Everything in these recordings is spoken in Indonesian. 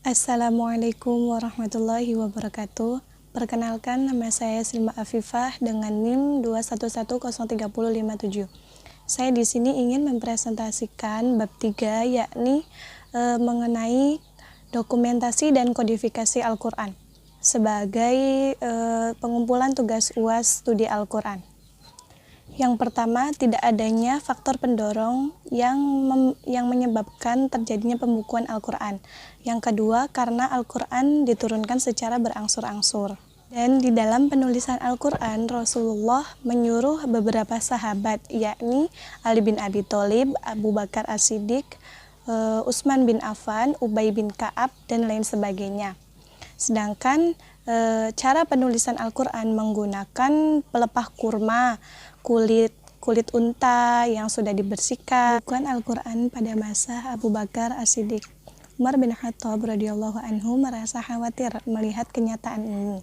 Assalamualaikum warahmatullahi wabarakatuh. Perkenalkan, nama saya Silma Afifah dengan NIM 211030057. Saya di sini ingin mempresentasikan bab 3, yakni mengenai dokumentasi dan kodifikasi Al-Quran sebagai pengumpulan tugas UAS studi Al-Quran. Yang pertama, tidak adanya faktor pendorong yang menyebabkan terjadinya pembukuan Al-Quran. Yang kedua, karena Al-Quran diturunkan secara berangsur-angsur. Dan di dalam penulisan Al-Quran, Rasulullah menyuruh beberapa sahabat, yakni Ali bin Abi Thalib, Abu Bakar As-Siddiq, Utsman bin Affan, Ubay bin Ka'ab, dan lain sebagainya. Sedangkan cara penulisan Al-Quran menggunakan pelepah kurma, kulit unta yang sudah dibersihkan. Bukan Al-Quran pada masa Abu Bakar As-Siddiq. Umar bin Khattab radhiyallahu anhu merasa khawatir melihat kenyataan ini.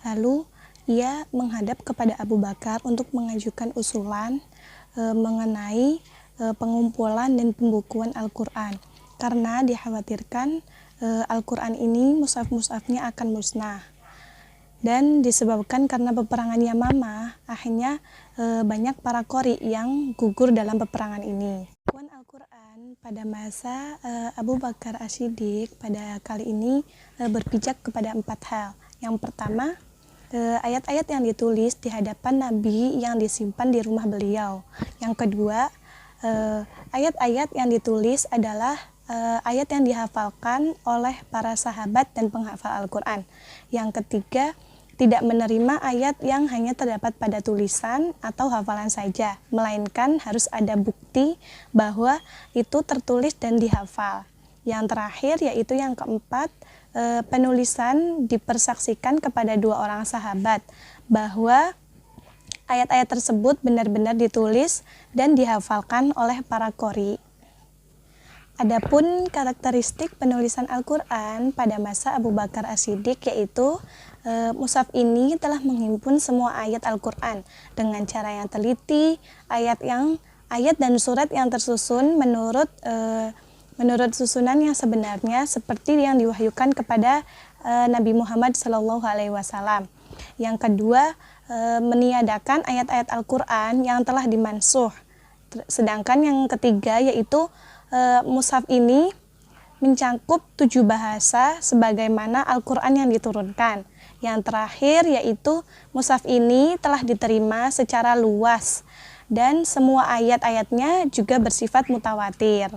Lalu ia menghadap kepada Abu Bakar untuk mengajukan usulan mengenai pengumpulan dan pembukuan Al-Quran, karena dikhawatirkan Al-Quran ini mushaf-mushafnya akan musnah. Dan disebabkan karena peperangan Yamamah, akhirnya banyak para qori yang gugur dalam peperangan ini. Pembukuan Al-Quran pada masa Abu Bakar As-Siddiq pada kali ini berpijak kepada 4 hal. Yang pertama, ayat-ayat yang ditulis di hadapan Nabi yang disimpan di rumah beliau. Yang kedua, ayat-ayat yang ditulis adalah ayat yang dihafalkan oleh para sahabat dan penghafal Al-Quran. Yang ketiga, tidak menerima ayat yang hanya terdapat pada tulisan atau hafalan saja, melainkan harus ada bukti bahwa itu tertulis dan dihafal. Yang terakhir, yaitu yang keempat, penulisan dipersaksikan kepada 2 orang sahabat bahwa ayat-ayat tersebut benar-benar ditulis dan dihafalkan oleh para qori. Adapun karakteristik penulisan Al-Quran pada masa Abu Bakar As-Siddiq, yaitu mushaf ini telah menghimpun semua ayat Al-Quran dengan cara yang teliti, ayat dan surat yang tersusun menurut susunan yang sebenarnya seperti yang diwahyukan kepada Nabi Muhammad SAW. Yang kedua, meniadakan ayat-ayat Al-Quran yang telah dimansuh. Sedangkan yang ketiga, yaitu mushaf ini mencakup 7 bahasa sebagaimana Al-Quran yang diturunkan. Yang terakhir, yaitu mushaf ini telah diterima secara luas dan semua ayat-ayatnya juga bersifat mutawatir.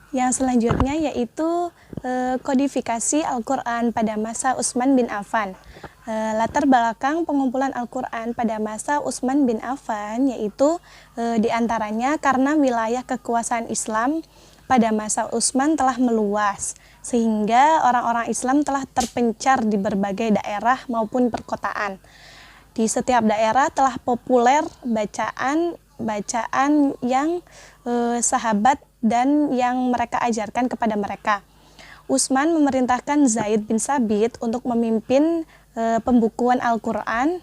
Yang selanjutnya yaitu kodifikasi Al-Quran pada masa Utsman bin Affan. Latar belakang pengumpulan Al-Quran pada masa Utsman bin Affan yaitu diantaranya karena wilayah kekuasaan Islam pada masa Utsman telah meluas, sehingga orang-orang Islam telah terpencar di berbagai daerah maupun perkotaan. Di setiap daerah telah populer bacaan yang sahabat dan yang mereka ajarkan kepada mereka. Utsman memerintahkan Zaid bin Sabit untuk memimpin pembukuan Al-Quran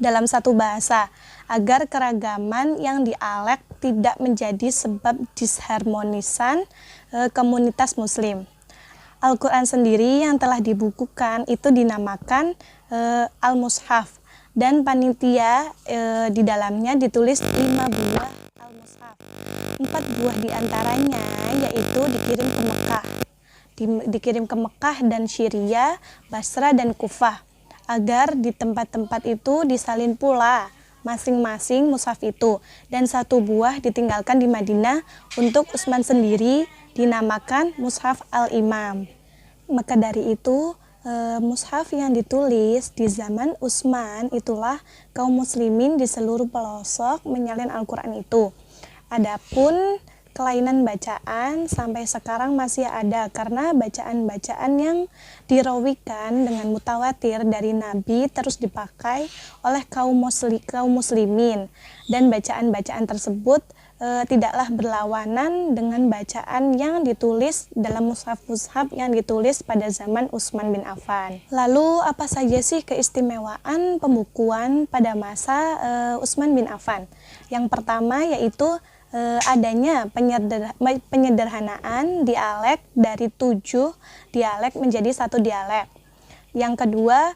dalam satu bahasa, agar keragaman yang dialek tidak menjadi sebab disharmonisan komunitas muslim. Al-Quran sendiri yang telah dibukukan itu dinamakan Al-Mushaf, dan panitia di dalamnya ditulis 5 buah Al-Mushaf. 4 buah diantaranya yaitu dikirim ke Mekah dan Syria, Basra dan Kufah, agar di tempat-tempat itu disalin pula masing-masing mushaf itu, dan 1 buah ditinggalkan di Madinah untuk Utsman sendiri, dinamakan Mushaf Al-Imam. Maka dari itu mushaf yang ditulis di zaman Utsman itulah kaum muslimin di seluruh pelosok menyalin Al-Quran itu. Adapun kelainan bacaan sampai sekarang masih ada, karena bacaan-bacaan yang dirawikan dengan mutawatir dari Nabi terus dipakai oleh kaum muslimin, dan bacaan-bacaan tersebut tidaklah berlawanan dengan bacaan yang ditulis dalam mushaf-mushaf yang ditulis pada zaman Utsman bin Affan. Lalu apa saja sih keistimewaan pembukuan pada masa Utsman bin Affan? Yang pertama yaitu adanya penyederhanaan dialek dari 7 dialek menjadi 1 dialek. Yang kedua,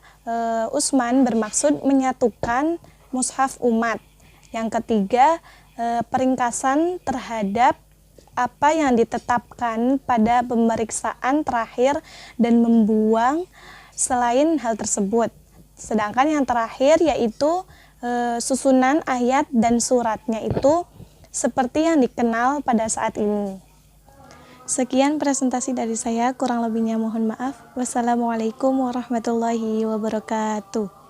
Utsman bermaksud menyatukan mushaf umat. Yang ketiga, peringkasan terhadap apa yang ditetapkan pada pemeriksaan terakhir dan membuang selain hal tersebut. Sedangkan yang terakhir yaitu susunan ayat dan suratnya itu seperti yang dikenal pada saat ini. Sekian presentasi dari saya, kurang lebihnya mohon maaf. Wassalamualaikum warahmatullahi wabarakatuh.